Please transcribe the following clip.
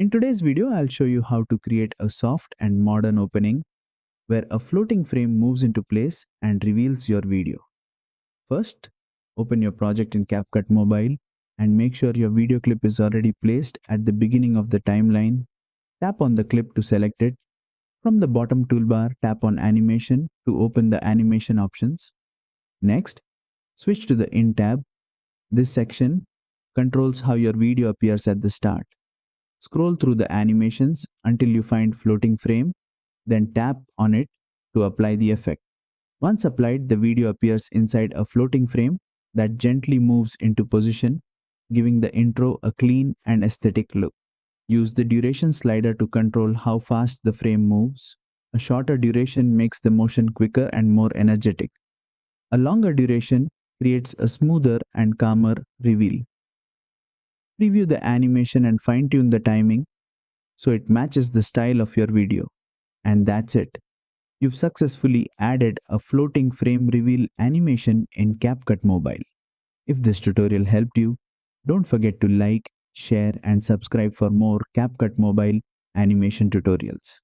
In today's video, I'll show you how to create a soft and modern opening where a floating frame moves into place and reveals your video. First, open your project in CapCut Mobile and make sure your video clip is already placed at the beginning of the timeline. Tap on the clip to select it. From the bottom toolbar, tap on Animation to open the animation options. Next, switch to the In tab. This section controls how your video appears at the start. Scroll through the animations until you find floating frame, then tap on it to apply the effect. Once applied, the video appears inside a floating frame that gently moves into position, giving the intro a clean and aesthetic look. Use the duration slider to control how fast the frame moves. A shorter duration makes the motion quicker and more energetic. A longer duration creates a smoother and calmer reveal. Preview the animation and fine-tune the timing so it matches the style of your video. And that's it. You've successfully added a floating frame reveal animation in CapCut Mobile. If this tutorial helped you, don't forget to like, share and subscribe for more CapCut Mobile animation tutorials.